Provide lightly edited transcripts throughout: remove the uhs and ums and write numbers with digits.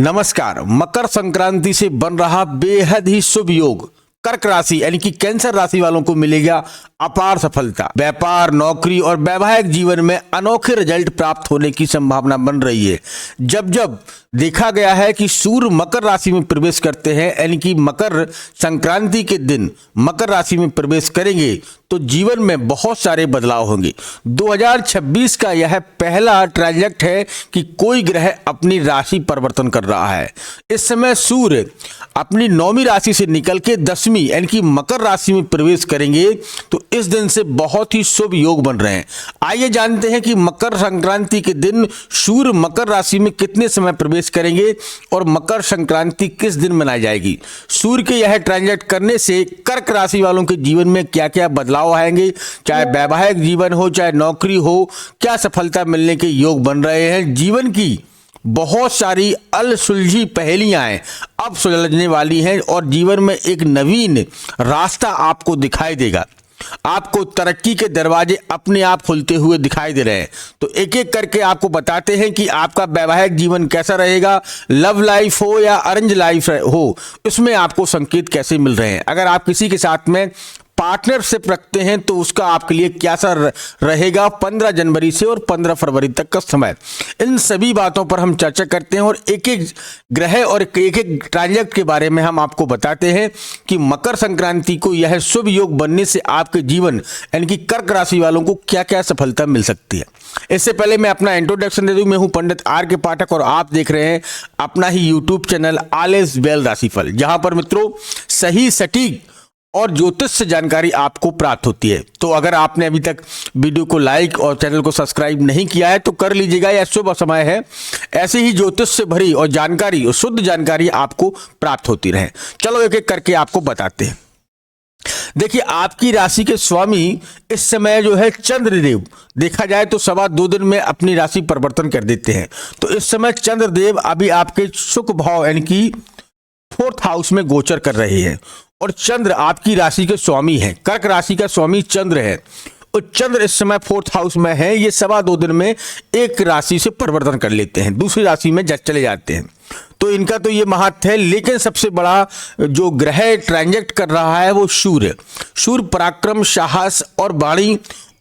नमस्कार। मकर संक्रांति से बन रहा बेहद ही शुभ योग कर्क राशि यानी कि कैंसर राशि वालों को मिलेगा अपार सफलता। व्यापार, नौकरी और वैवाहिक जीवन में अनोखे रिजल्ट प्राप्त होने की संभावना बन रही है। जब जब देखा गया है कि सूर्य मकर राशि में प्रवेश करते हैं यानी कि मकर संक्रांति के दिन मकर राशि में प्रवेश करेंगे तो जीवन में बहुत सारे बदलाव होंगे। 2026 का यह पहला ट्रांजैक्ट है कि कोई ग्रह अपनी राशि परिवर्तन कर रहा है। इस समय सूर्य अपनी 9वीं राशि से निकल के 10वीं यानी कि मकर राशि में प्रवेश करेंगे तो इस दिन से बहुत ही शुभ योग बन रहे हैं। आइए जानते हैं कि मकर संक्रांति के दिन सूर्य मकर राशि में कितने समय प्रवेश करेंगे और मकर संक्रांति किस दिन मनाई जाएगी। सूर्य के यह ट्रांजैक्ट करने से कर्क राशि वालों के जीवन में क्या क्या बदलाव आएंगे, चाहे वैवाहिक जीवन हो चाहे नौकरी हो, क्या सफलता मिलने के योग बन रहे हैं। जीवन की बहुत सारी अलसुलझी पहेलियां हैं अब सुलझने वाली हैं और जीवन में एक नवीन रास्ता आपको दिखाई देगा। आपको तरक्की के दरवाजे अपने आप खुलते हुए दिखाई दे रहे हैं। तो एक एक करके आपको बताते हैं कि आपका वैवाहिक जीवन कैसा रहेगा, लव लाइफ हो या अरेंज लाइफ हो, उसमें आपको संकेत कैसे मिल रहे हैं। अगर आप किसी के साथ में पार्टनरशिप रखते हैं तो उसका आपके लिए कैसा रहेगा 15 जनवरी से और 15 फरवरी तक का समय। इन सभी बातों पर हम चर्चा करते हैं और एक एक ग्रह और एक एक ट्रांजैक्ट के बारे में हम आपको बताते हैं कि मकर संक्रांति को यह शुभ योग बनने से आपके जीवन यानी कि कर्क राशि वालों को क्या क्या सफलता मिल सकती है। इससे पहले मैं अपना इंट्रोडक्शन दे दूं। मैं हूं पंडित आर के पाठक और आप देख रहे हैं अपना ही YouTube channel all is well राशिफल, जहां पर मित्रों सही सटीक और ज्योतिष से जानकारी आपको प्राप्त होती है। तो अगर आपने अभी तक वीडियो को लाइक और चैनल को सब्सक्राइब नहीं किया है तो कर लीजिएगा, यह शुभ समय है। ऐसे ही ज्योतिष से भरी और जानकारी और शुद्ध जानकारी आपको प्राप्त होती रहे। चलो एक एक करके आपको बताते हैं। देखिए, आपकी राशि के स्वामी इस समय जो है चंद्रदेव, देखा जाए तो 2.25 दिन में अपनी राशि परिवर्तन कर देते हैं। तो इस समय चंद्रदेव अभी आपके सुख भाव यानी कि 4th हाउस में गोचर कर रहे हैं और चंद्र आपकी राशि के स्वामी हैं। कर्क राशि का स्वामी चंद्र है और चंद्र इस समय 4th हाउस में है। ये 2.25 दिन में एक राशि से परिवर्तन कर लेते हैं, दूसरी राशि में चले जाते हैं। तो इनका तो ये महत्व है। लेकिन सबसे बड़ा जो ग्रह ट्रांजैक्ट कर रहा है वो सूर्य पराक्रम, साहस और वाणी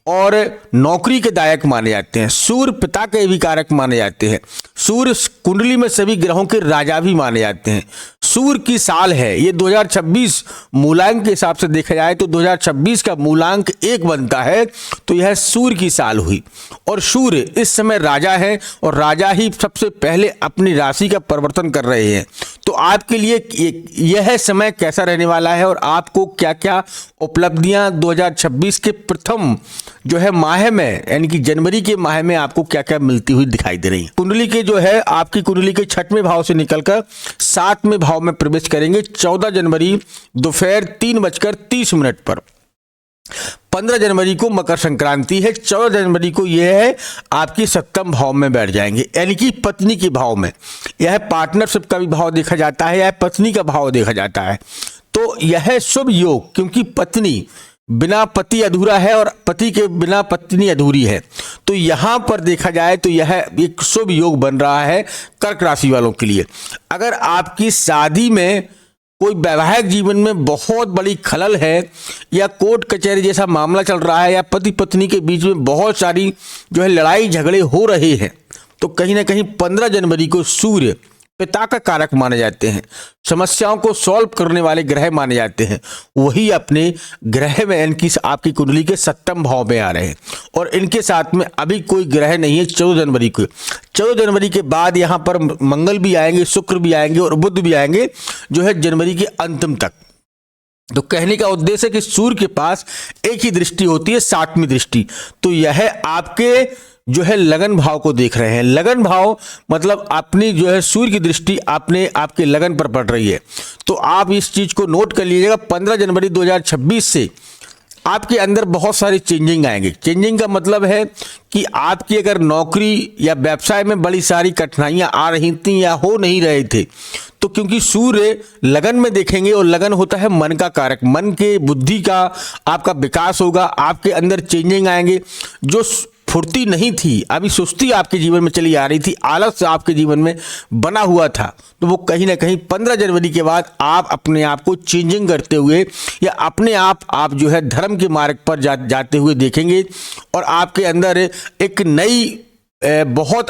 और नौकरी के दायक माने जाते हैं। सूर्य पिता के भी कारक माने जाते हैं। सूर्य कुंडली में सभी ग्रहों के राजा भी माने जाते हैं। सूर्य की साल है ये 2026 मूलांक के हिसाब से देखा जाए तो 2026 का मूलांक 1 बनता है, तो यह सूर्य की साल हुई। और सूर्य इस समय राजा है और राजा ही सबसे पहले अपनी राशि का परिवर्तन कर रहे हैं। तो आपके लिए यह समय कैसा रहने वाला है और आपको क्या क्या उपलब्धियां 2026 के प्रथम जो है माह में यानी कि जनवरी के माह में आपको क्या क्या मिलती हुई दिखाई दे रही है। कुंडली के जो है आपकी कुंडली के 6वें भाव से निकलकर 7वें भाव में प्रवेश करेंगे 14 जनवरी दोपहर 3:30 पर। 15 जनवरी को मकर संक्रांति है। 14 जनवरी को यह है आपकी 7वें भाव में बैठ जाएंगे यानी कि पत्नी के भाव में। यह पार्टनरशिप का भी भाव देखा जाता है, यह पत्नी का भाव देखा जाता है। तो यह शुभ योग, क्योंकि पत्नी बिना पति अधूरा है और पति के बिना पत्नी अधूरी है। तो यहां पर देखा जाए तो यह एक शुभ योग बन रहा है कर्क राशि वालों के लिए। अगर आपकी शादी में कोई वैवाहिक जीवन में बहुत बड़ी खलल है या कोर्ट कचहरी जैसा मामला चल रहा है या पति पत्नी के बीच में बहुत सारी जो है लड़ाई झगड़े हो रहे हैं, तो कहीं ना कहीं 15 जनवरी को सूर्य पिता का कारक माने जाते हैं, समस्याओं को सॉल्व करने वाले ग्रह माने जाते हैं। वही अपने ग्रह में इनकी आपकी कुंडली के 7वें भाव में आ रहे हैं और इनके साथ में अभी कोई ग्रह नहीं है 14 जनवरी को। 14 जनवरी के बाद यहाँ पर मंगल भी आएंगे, शुक्र भी आएंगे और बुध भी आएंगे जो है जनवरी के अंतिम तक। तो कहने का उद्देश्य है कि सूर्य के पास एक ही दृष्टि होती है, 7वीं दृष्टि। तो यह आपके जो है लगन भाव को देख रहे हैं। लगन भाव मतलब अपनी जो है सूर्य की दृष्टि आपके लगन पर पड़ रही है। तो आप इस चीज को नोट कर लीजिएगा। 15 जनवरी 2026 से आपके अंदर बहुत सारी चेंजिंग आएंगे। चेंजिंग का मतलब है कि आपकी अगर नौकरी या व्यवसाय में बड़ी सारी कठिनाइयां आ रही थी या हो नहीं रहे थे, तो क्योंकि सूर्य लगन में देखेंगे और लगन होता है मन का कारक, मन के बुद्धि का आपका विकास होगा, आपके अंदर चेंजिंग आएंगे। जो फुर्ती नहीं थी, अभी सुस्ती आपके जीवन में चली आ रही थी, आलस आपके जीवन में बना हुआ था, तो वो कहीं ना कहीं 15 जनवरी के बाद आप अपने आप को चेंजिंग करते हुए या अपने आप जो है धर्म के मार्ग पर जाते हुए देखेंगे और आपके अंदर एक नई बहुत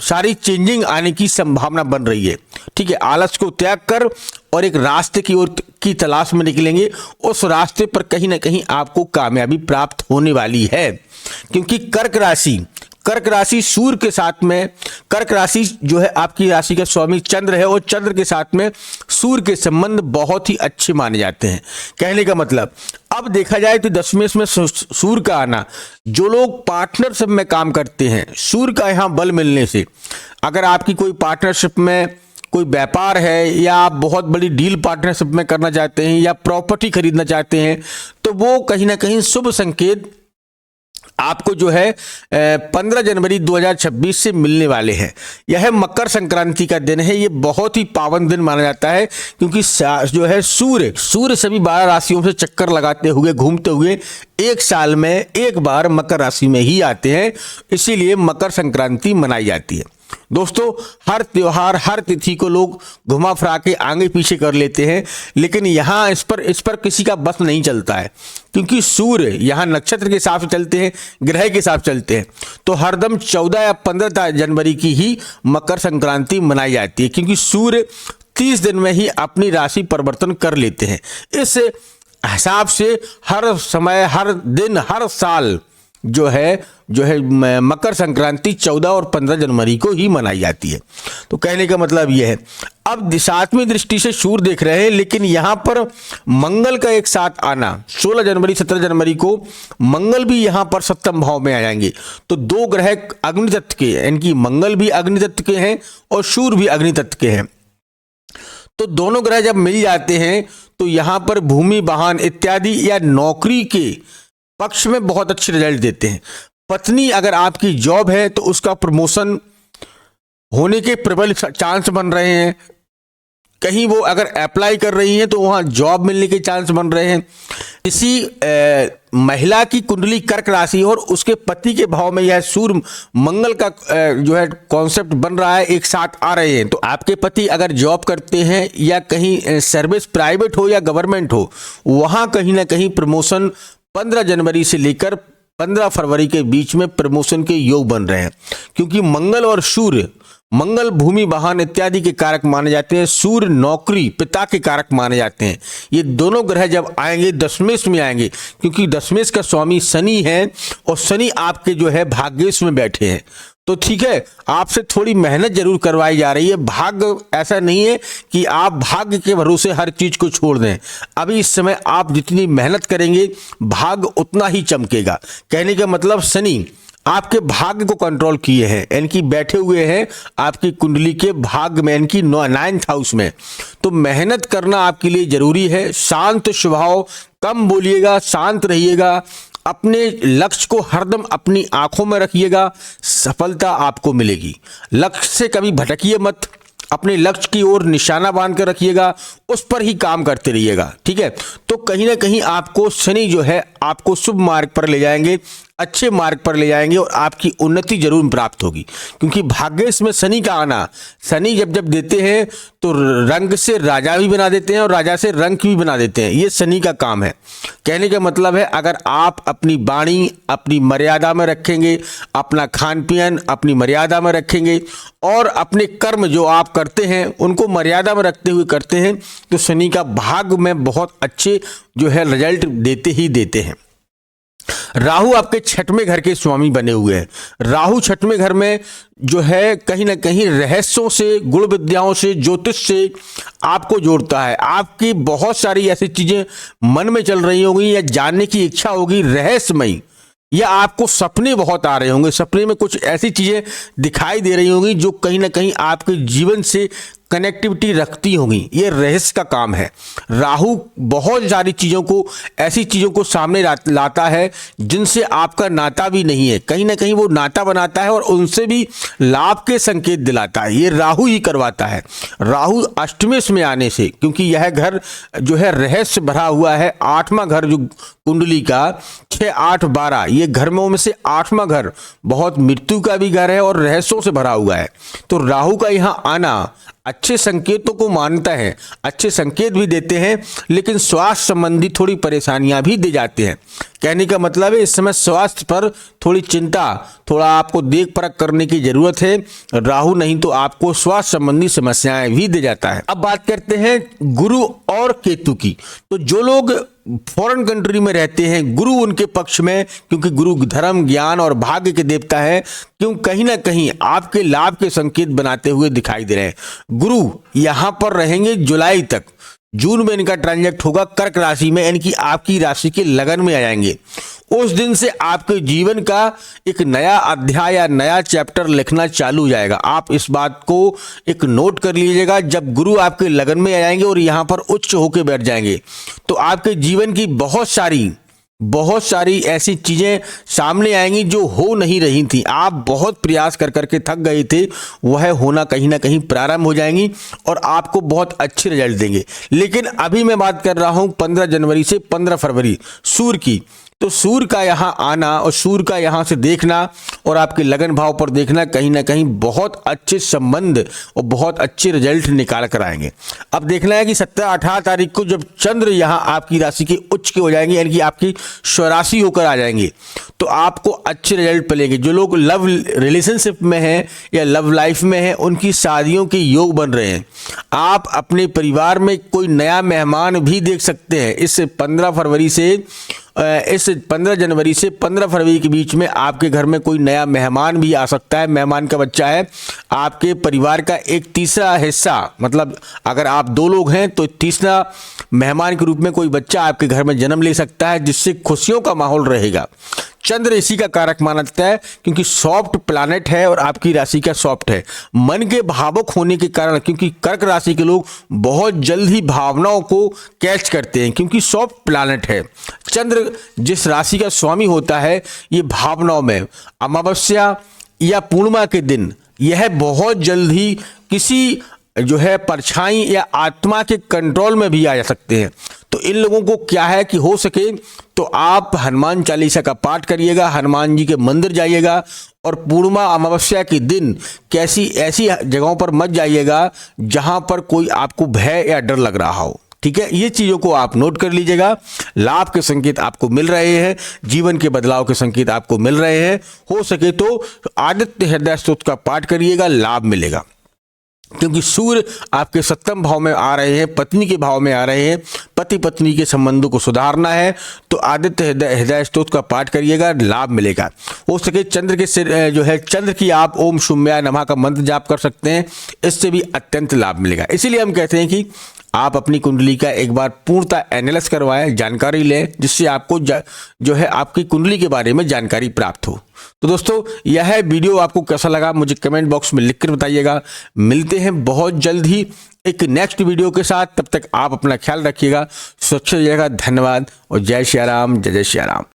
सारी चेंजिंग आने की संभावना बन रही है। ठीक है, आलस को त्याग कर और एक रास्ते की ओर की तलाश में निकलेंगे। उस रास्ते पर कहीं ना कहीं आपको कामयाबी प्राप्त होने वाली है, क्योंकि कर्क राशि सूर्य के साथ में, कर्क राशि जो है आपकी राशि का स्वामी चंद्र है और चंद्र के साथ में सूर्य के संबंध बहुत ही अच्छे माने जाते हैं। कहने का मतलब अब देखा जाए तो दशमेश में सूर्य का आना, जो लोग पार्टनरशिप में काम करते हैं, सूर्य का यहाँ बल मिलने से, अगर आपकी कोई पार्टनरशिप में कोई व्यापार है या आप बहुत बड़ी डील पार्टनरशिप में करना चाहते हैं या प्रॉपर्टी खरीदना चाहते हैं, तो वो कहीं ना कहीं शुभ संकेत आपको जो है 15 जनवरी 2026 से मिलने वाले हैं। यह मकर संक्रांति का दिन है, ये बहुत ही पावन दिन माना जाता है, क्योंकि जो है सूर्य सभी 12 राशियों से चक्कर लगाते हुए घूमते हुए एक साल में एक बार मकर राशि में ही आते हैं, इसीलिए मकर संक्रांति मनाई जाती है। दोस्तों, हर त्योहार हर तिथि को लोग घुमा फिरा के आगे पीछे कर लेते हैं, लेकिन यहाँ इस पर किसी का बस नहीं चलता है, क्योंकि सूर्य यहाँ नक्षत्र के हिसाब से चलते हैं, ग्रह के हिसाब से चलते हैं, तो हरदम 14 या 15 जनवरी की ही मकर संक्रांति मनाई जाती है, क्योंकि सूर्य 30 दिन में ही अपनी राशि परिवर्तन कर लेते हैं। इस हिसाब से हर समय, हर दिन, हर साल जो है मकर संक्रांति 14 और 15 जनवरी को ही मनाई जाती है। तो कहने का मतलब यह है, अब 7वीं दृष्टि से सूर्य देख रहे हैं, लेकिन यहाँ पर मंगल का एक साथ आना, 16 जनवरी 17 जनवरी को मंगल भी यहाँ पर सप्तम भाव में आ जाएंगे। तो दो ग्रह अग्नि तत्व के, यानी कि मंगल भी अग्नि तत्व के हैं और सूर्य भी अग्नि तत्व के हैं। तो दोनों ग्रह जब मिल जाते हैं तो यहाँ पर भूमि, वाहन इत्यादि या नौकरी के पक्ष में बहुत अच्छे रिजल्ट देते हैं। पत्नी अगर आपकी जॉब है तो उसका प्रमोशन होने के प्रबल चांस बन रहे हैं। कहीं वो अगर अप्लाई कर रही हैं तो वहाँ जॉब मिलने के चांस बन रहे हैं। किसी महिला की कुंडली कर्क राशि और उसके पति के भाव में यह सूर्य मंगल का जो है कॉन्सेप्ट बन रहा है, एक साथ आ रहे हैं। तो आपके पति अगर जॉब करते हैं या कहीं सर्विस प्राइवेट हो या गवर्नमेंट हो, वहाँ कहीं ना कहीं प्रमोशन 15 जनवरी से लेकर 15 फरवरी के बीच में प्रमोशन के योग बन रहे हैं, क्योंकि मंगल और सूर्य, मंगल भूमि, वाहन इत्यादि के कारक माने जाते हैं, सूर्य नौकरी, पिता के कारक माने जाते हैं। ये दोनों ग्रह जब आएंगे दशमेश में आएंगे, क्योंकि दशमेश का स्वामी शनि है और शनि आपके जो है भाग्येश में बैठे हैं। तो ठीक है, आपसे थोड़ी मेहनत जरूर करवाई जा रही है। भाग्य ऐसा नहीं है कि आप भाग्य के भरोसे हर चीज को छोड़ दें। अभी इस समय आप जितनी मेहनत करेंगे भाग्य उतना ही चमकेगा। कहने का मतलब शनि आपके भाग्य को कंट्रोल किए हैं, यानी कि बैठे हुए हैं आपकी कुंडली के भाग्य में, यानी कि 9th हाउस में। तो मेहनत करना आपके लिए जरूरी है। शांत स्वभाव, कम बोलिएगा, शांत रहिएगा, अपने लक्ष्य को हरदम अपनी आंखों में रखिएगा, सफलता आपको मिलेगी। लक्ष्य से कभी भटकिए मत, अपने लक्ष्य की ओर निशाना बांध कर रखिएगा, उस पर ही काम करते रहिएगा। ठीक है, तो कहीं ना कहीं आपको शनि जो है आपको शुभ मार्ग पर ले जाएंगे, अच्छे मार्ग पर ले जाएंगे और आपकी उन्नति जरूर प्राप्त होगी। क्योंकि भाग्येश में शनि का आना, शनि जब देते हैं तो रंग से राजा भी बना देते हैं और राजा से रंग भी बना देते हैं। ये शनि का काम है। कहने का मतलब है, अगर आप अपनी वाणी अपनी मर्यादा में रखेंगे, अपना खान पीन अपनी मर्यादा में रखेंगे और अपने कर्म जो आप करते हैं उनको मर्यादा में रखते हुए करते हैं, तो शनि का भाग्य में बहुत अच्छे जो है रिजल्ट देते ही देते हैं। राहु आपके 6वें घर के स्वामी बने हुए हैं। राहु 6वें घर में जो है कहीं ना कहीं रहस्यों से, गुण विद्याओं से, ज्योतिष से आपको जोड़ता है। आपकी बहुत सारी ऐसी चीजें मन में चल रही होंगी या जानने की इच्छा होगी रहस्यमयी, या आपको सपने बहुत आ रहे होंगे, सपने में कुछ ऐसी चीजें दिखाई दे रही होंगी जो कहीं ना कहीं आपके जीवन से कनेक्टिविटी रखती होंगी, ये रहस्य का काम है। राहु बहुत सारी चीज़ों को, ऐसी चीज़ों को सामने लाता है जिनसे आपका नाता भी नहीं है, कहीं ना कहीं वो नाता बनाता है और उनसे भी लाभ के संकेत दिलाता है। ये राहु ही करवाता है। राहु अष्टमेश में आने से, क्योंकि यह घर जो है रहस्य भरा हुआ है, 8वां घर जो कुंडली का 6, 8, 12, ये घरों में से 8वां घर बहुत मृत्यु का भी घर है और रहस्यों से भरा हुआ है। तो राहु का यहाँ आना अच्छे संकेतों को मानता है, अच्छे संकेत भी देते हैं, लेकिन स्वास्थ्य संबंधी थोड़ी परेशानियां भी दे जाते हैं। कहने का मतलब है इस समय स्वास्थ्य पर थोड़ी चिंता, थोड़ा आपको देख परख करने की जरूरत है। राहु नहीं तो आपको स्वास्थ्य संबंधी समस्याएं भी दे जाता है। अब बात करते हैं गुरु और केतु की। तो जो लोग फॉरेन कंट्री में रहते हैं, गुरु उनके पक्ष में, क्योंकि गुरु धर्म, ज्ञान और भाग्य के देवता है, क्यों कहीं ना कहीं आपके लाभ के संकेत बनाते हुए दिखाई दे रहे हैं। गुरु यहां पर रहेंगे जुलाई तक, जून में इनका ट्रांजेक्ट होगा कर्क राशि में, यानी कि आपकी राशि के लगन में आ जाएंगे। उस दिन से आपके जीवन का एक नया अध्याय या नया चैप्टर लिखना चालू हो जाएगा। आप इस बात को एक नोट कर लीजिएगा। जब गुरु आपके लगन में आ जाएंगे और यहाँ पर उच्च होकर बैठ जाएंगे, तो आपके जीवन की बहुत सारी ऐसी चीजें सामने आएंगी जो हो नहीं रही थी। आप बहुत प्रयास कर करके थक गए थे, वह होना कहीं ना कहीं प्रारंभ हो जाएंगी और आपको बहुत अच्छे रिजल्ट देंगे। लेकिन अभी मैं बात कर रहा हूं 15 जनवरी से 15 फरवरी सूर्य की। तो सूर्य का यहाँ आना और सूर्य का यहाँ से देखना और आपके लगन भाव पर देखना कहीं ना कहीं बहुत अच्छे संबंध और बहुत अच्छे रिजल्ट निकाल कर आएंगे। अब देखना है कि 17-18 तारीख को जब चंद्र यहाँ आपकी राशि के उच्च के हो जाएंगे, यानी कि आपकी स्वराशि होकर आ जाएंगे, तो आपको अच्छे रिजल्ट मिलेंगे। जो लोग लव रिलेशनशिप में हैं या लव लाइफ में हैं, उनकी शादियों के योग बन रहे हैं। आप अपने परिवार में कोई नया मेहमान भी देख सकते हैं। इस 15 जनवरी से 15 फरवरी के बीच में आपके घर में कोई नया मेहमान भी आ सकता है। मेहमान का बच्चा है आपके परिवार का एक तीसरा हिस्सा, मतलब अगर आप 2 लोग हैं तो तीसरा मेहमान के रूप में कोई बच्चा आपके घर में जन्म ले सकता है, जिससे खुशियों का माहौल रहेगा। चंद्र इसी का कारक माना जाता है, क्योंकि सॉफ्ट प्लैनेट है और आपकी राशि का सॉफ्ट है। मन के भावुक होने के कारण, क्योंकि कर्क राशि के लोग बहुत जल्द ही भावनाओं को कैच करते हैं, क्योंकि सॉफ्ट प्लैनेट है। चंद्र जिस राशि का स्वामी होता है, ये भावनाओं में अमावस्या या पूर्णिमा के दिन यह बहुत जल्द ही किसी जो है परछाई या आत्मा के कंट्रोल में भी आ जा सकते हैं। तो इन लोगों को क्या है कि हो सके तो आप हनुमान चालीसा का पाठ करिएगा, हनुमान जी के मंदिर जाइएगा और पूर्णिमा अमावस्या के दिन कैसी ऐसी जगहों पर मत जाइएगा जहां पर कोई आपको भय या डर लग रहा हो। ठीक है, ये चीज़ों को आप नोट कर लीजिएगा। लाभ के संकेत आपको मिल रहे हैं, जीवन के बदलाव के संकेत आपको मिल रहे हैं। हो सके तो आदित्य हृदय स्तोत्र का पाठ करिएगा, लाभ मिलेगा। क्योंकि सूर्य आपके 7वें भाव में आ रहे हैं, पत्नी के भाव में आ रहे हैं, पति पत्नी के संबंधों को सुधारना है, तो आदित्य हृदय स्तोत्र का पाठ करिएगा, लाभ मिलेगा। हो सके चंद्र के सिर जो है चंद्र की आप ओम शुम्याय नमः का मंत्र जाप कर सकते हैं, इससे भी अत्यंत लाभ मिलेगा। इसीलिए हम कहते हैं कि आप अपनी कुंडली का एक बार पूर्णतः एनालिसिस करवाएं, जानकारी लें, जिससे आपको जो है आपकी कुंडली के बारे में जानकारी प्राप्त हो। तो दोस्तों, यह वीडियो आपको कैसा लगा मुझे कमेंट बॉक्स में लिखकर बताइएगा। मिलते हैं बहुत जल्द ही एक नेक्स्ट वीडियो के साथ। तब तक आप अपना ख्याल रखिएगा, सुरक्षित रहिएगा। धन्यवाद और जय श्री राम, जय जय श्री राम।